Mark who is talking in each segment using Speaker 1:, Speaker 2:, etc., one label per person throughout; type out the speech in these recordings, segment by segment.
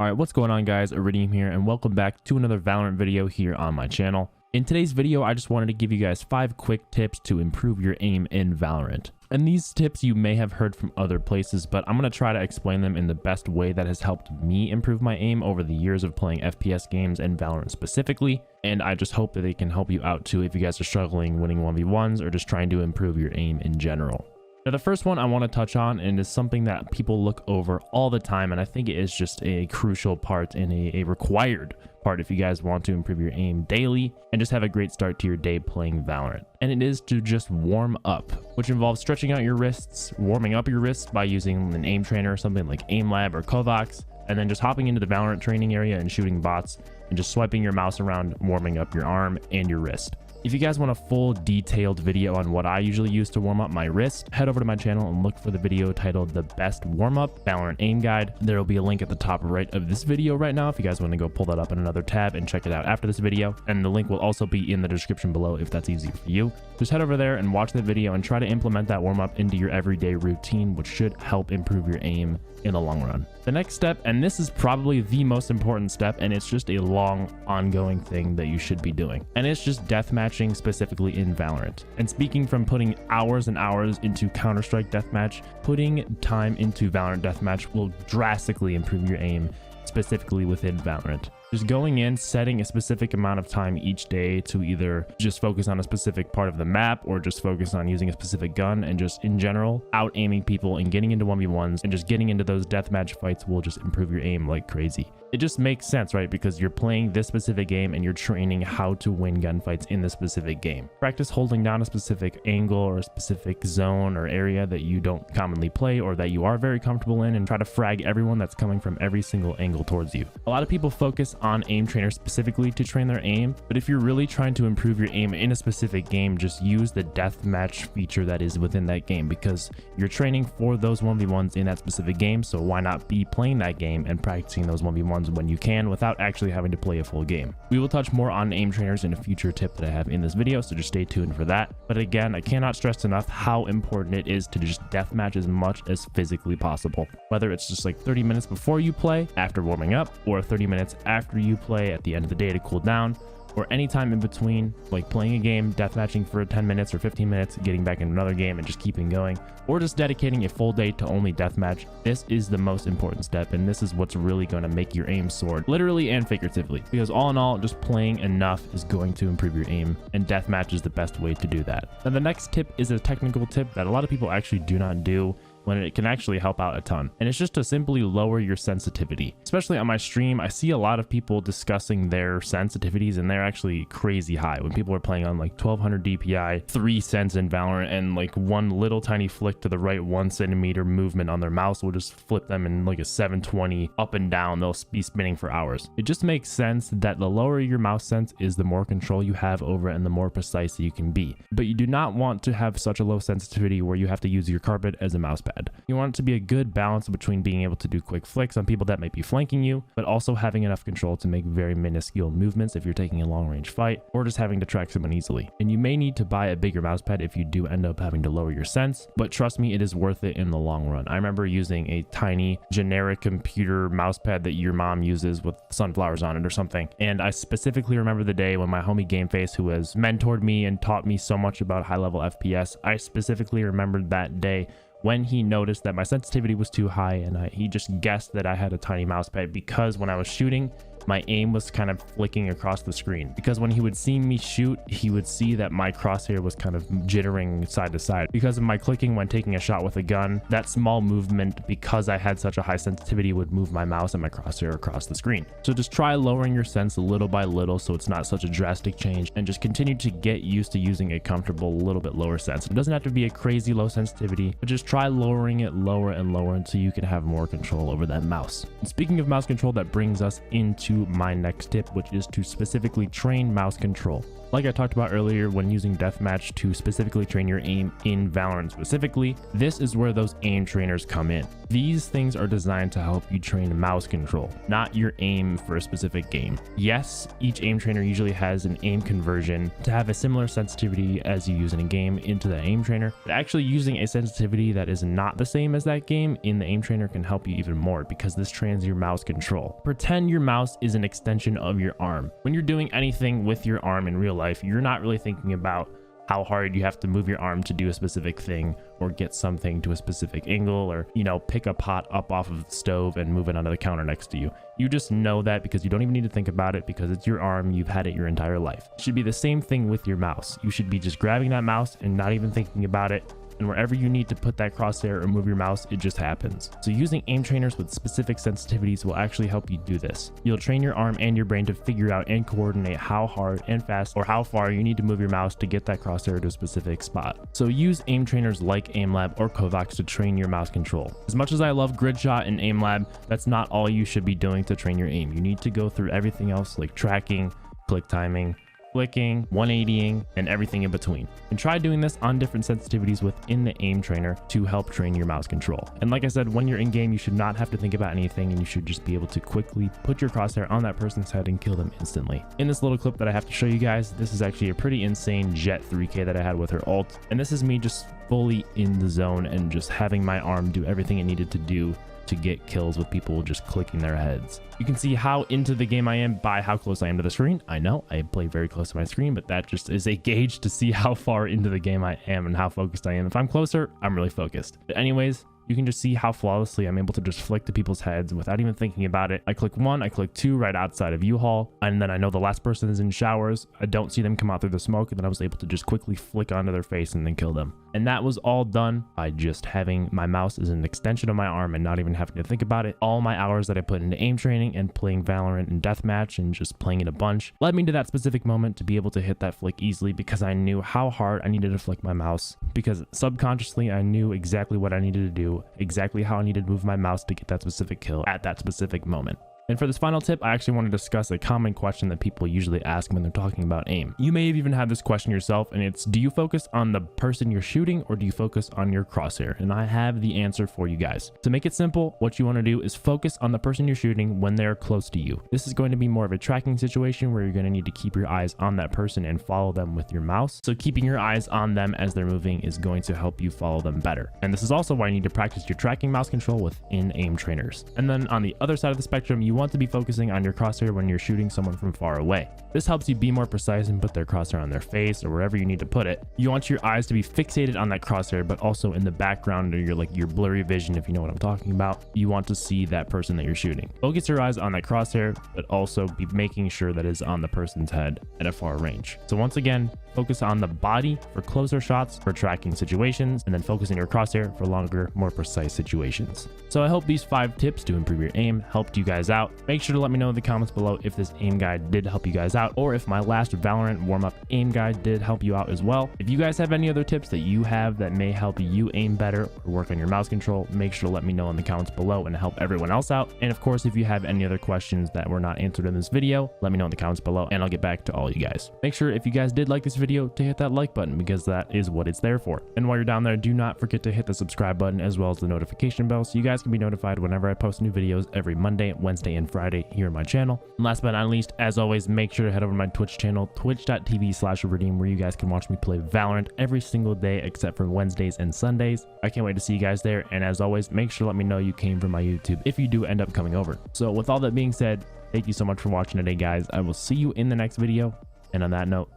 Speaker 1: All right, what's going on, guys? Iridium here, and welcome back to another Valorant video here on my channel. In today's video, I just wanted to give you guys 5 quick tips to improve your aim in Valorant. And these tips you may have heard from other places, but I'm going to try to explain them in the best way that has helped me improve my aim over the years of playing FPS games and Valorant specifically. And I just hope that they can help you out too if you guys are struggling winning 1v1s or just trying to improve your aim in general. Now, the first one I want to touch on, and is something that people look over all the time, and I think it is just a crucial part and a required part if you guys want to improve your aim daily and just have a great start to your day playing Valorant. And it is to just warm up, which involves stretching out your wrists, warming up your wrists by using an aim trainer or something like AimLab or Kovacs, and then just hopping into the Valorant training area and shooting bots and just swiping your mouse around, warming up your arm and your wrist. If you guys want a full detailed video on what I usually use to warm up my wrist, head over to my channel and look for the video titled The Best Warm-Up Valorant Aim Guide. There will be a link at the top right of this video right now if you guys want to go pull that up in another tab and check it out after this video. And the link will also be in the description below if that's easier for you. Just head over there and watch the video and try to implement that warm-up into your everyday routine, which should help improve your aim in the long run. The next step, and this is probably the most important step, and it's just a long ongoing thing that you should be doing, and it's just deathmatching, specifically in Valorant. And speaking from putting hours and hours into Counter-Strike deathmatch, putting time into Valorant deathmatch will drastically improve your aim, specifically within Valorant. Just going in, setting a specific amount of time each day to either just focus on a specific part of the map or just focus on using a specific gun, and just in general out aiming people and getting into 1v1s and just getting into those deathmatch fights will just improve your aim like crazy. It just makes sense, right? Because you're playing this specific game and you're training how to win gunfights in this specific game. Practice holding down a specific angle or a specific zone or area that you don't commonly play or that you are very comfortable in, and try to frag everyone that's coming from every single angle towards you. A lot of people focus on aim trainers specifically to train their aim, but if you're really trying to improve your aim in a specific game, just use the deathmatch feature that is within that game, because you're training for those 1v1s in that specific game. So why not be playing that game and practicing those 1v1s when you can without actually having to play a full game. We will touch more on aim trainers in a future tip that I have in this video, so just stay tuned for that. But again, I cannot stress enough how important it is to just deathmatch as much as physically possible. Whether it's just like 30 minutes before you play after warming up, or 30 minutes after you play at the end of the day to cool down, or any time in between, like playing a game, deathmatching for 10 minutes or 15 minutes, getting back in another game and just keeping going, or just dedicating a full day to only deathmatch. This is the most important step, and this is what's really going to make your aim soar, literally and figuratively, because all in all, just playing enough is going to improve your aim, and deathmatch is the best way to do that. Now, the next tip is a technical tip that a lot of people actually do not do, when it can actually help out a ton, and it's just to simply lower your sensitivity. Especially on my stream, I see a lot of people discussing their sensitivities, and they're actually crazy high. When people are playing on like 1200 DPI, 3 cents in Valorant, and like one little tiny flick to the right 1 centimeter movement on their mouse will just flip them in like a 720 up and down. They'll be spinning for hours. It just makes sense that the lower your mouse sense is, the more control you have over it and the more precise you can be. But you do not want to have such a low sensitivity where you have to use your carpet as a mouse pad. You want it to be a good balance between being able to do quick flicks on people that might be flanking you, but also having enough control to make very minuscule movements if you're taking a long range fight, or just having to track someone easily. And you may need to buy a bigger mouse pad if you do end up having to lower your sense, but trust me, it is worth it in the long run. I remember using a tiny generic computer mouse pad that your mom uses with sunflowers on it or something, and I specifically remember the day when my homie Gameface, who has mentored me and taught me so much about high-level FPS, I specifically remembered that day when he noticed that my sensitivity was too high, and he just guessed that I had a tiny mouse pad, because when I was shooting, my aim was kind of flicking across the screen. Because when he would see me shoot, he would see that my crosshair was kind of jittering side to side. Because of my clicking when taking a shot with a gun, that small movement, because I had such a high sensitivity, would move my mouse and my crosshair across the screen. So just try lowering your sense little by little so it's not such a drastic change, and just continue to get used to using a comfortable, little bit lower sense. It doesn't have to be a crazy low sensitivity, but just try lowering it lower and lower until you can have more control over that mouse. And speaking of mouse control, that brings us into to my next tip, which is to specifically train mouse control. Like I talked about earlier, when using Deathmatch to specifically train your aim in Valorant specifically, this is where those aim trainers come in. These things are designed to help you train mouse control, not your aim for a specific game. Yes, each aim trainer usually has an aim conversion to have a similar sensitivity as you use in a game into the aim trainer, but actually using a sensitivity that is not the same as that game in the aim trainer can help you even more, because this trains your mouse control. Pretend your mouse is an extension of your arm. When you're doing anything with your arm in real life, you're not really thinking about how hard you have to move your arm to do a specific thing or get something to a specific angle, or, you know, pick a pot up off of the stove and move it onto the counter next to you. You just know that because you don't even need to think about it, because it's your arm. You've had it your entire life. It should be the same thing with your mouse. You should be just grabbing that mouse and not even thinking about it. And wherever you need to put that crosshair or move your mouse, it just happens. So using aim trainers with specific sensitivities will actually help you do this. You'll train your arm and your brain to figure out and coordinate how hard and fast or how far you need to move your mouse to get that crosshair to a specific spot. So use aim trainers like AimLab or Kovacs to train your mouse control. As much as I love Gridshot and AimLab, that's not all you should be doing to train your aim. You need to go through everything else like tracking, click timing, flicking, 180ing, and everything in between. And try doing this on different sensitivities within the aim trainer to help train your mouse control. And like I said, when you're in game, you should not have to think about anything, and you should just be able to quickly put your crosshair on that person's head and kill them instantly. In this little clip that I have to show you guys, this is actually a pretty insane Jet 3K that I had with her ult. And this is me just fully in the zone and just having my arm do everything it needed to do to get kills with people just clicking their heads. You can see how into the game I am by how close I am to the screen. I know I play very close to my screen, but that just is a gauge to see how far into the game I am and how focused I am. If I'm closer, I'm really focused. But anyways, you can just see how flawlessly I'm able to just flick to people's heads without even thinking about it. I click 1, I click 2 right outside of U-Haul, and then I know the last person is in showers. I don't see them come out through the smoke, and then I was able to just quickly flick onto their face and then kill them. And that was all done by just having my mouse as an extension of my arm and not even having to think about it. All my hours that I put into aim training and playing Valorant and Deathmatch and just playing it a bunch led me to that specific moment to be able to hit that flick easily, because I knew how hard I needed to flick my mouse, because subconsciously I knew exactly what I needed to do, exactly how I needed to move my mouse to get that specific kill at that specific moment. And for this final tip, I actually want to discuss a common question that people usually ask when they're talking about aim. You may have even had this question yourself, and it's, do you focus on the person you're shooting or do you focus on your crosshair? And I have the answer for you guys. To make it simple, what you want to do is focus on the person you're shooting when they're close to you. This is going to be more of a tracking situation where you're going to need to keep your eyes on that person and follow them with your mouse. So keeping your eyes on them as they're moving is going to help you follow them better. And this is also why you need to practice your tracking mouse control within aim trainers. And then on the other side of the spectrum, you want to be focusing on your crosshair when you're shooting someone from far away. This helps you be more precise and put their crosshair on their face or wherever you need to put it. You want your eyes to be fixated on that crosshair, but also in the background, or your blurry vision, if you know what I'm talking about. You want to see that person that you're shooting. Focus your eyes on that crosshair, but also be making sure that it's on the person's head at a far range. So once again, focus on the body for closer shots for tracking situations, and then focus on your crosshair for longer, more precise situations. So I hope these 5 tips to improve your aim helped you guys out. Make sure to let me know in the comments below if this aim guide did help you guys out, or if my last Valorant warm-up aim guide did help you out as well. If you guys have any other tips that you have that may help you aim better or work on your mouse control, make sure to let me know in the comments below and help everyone else out. And of course, if you have any other questions that were not answered in this video, let me know in the comments below and I'll get back to all you guys. Make sure if you guys did like this video to hit that like button, because that is what it's there for. And while you're down there, do not forget to hit the subscribe button as well as the notification bell so you guys can be notified whenever I post new videos every Monday, Wednesday, and Friday here on my channel. And last but not least, as always, make sure to head over to my Twitch channel, twitch.tv/Iridium, where you guys can watch me play Valorant every single day except for Wednesdays and Sundays. I can't wait to see you guys there. And as always, make sure to let me know you came from my YouTube if you do end up coming over. So with all that being said, thank you so much for watching today, guys. I will see you in the next video. And on that note,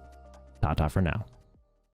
Speaker 1: ta-ta for now.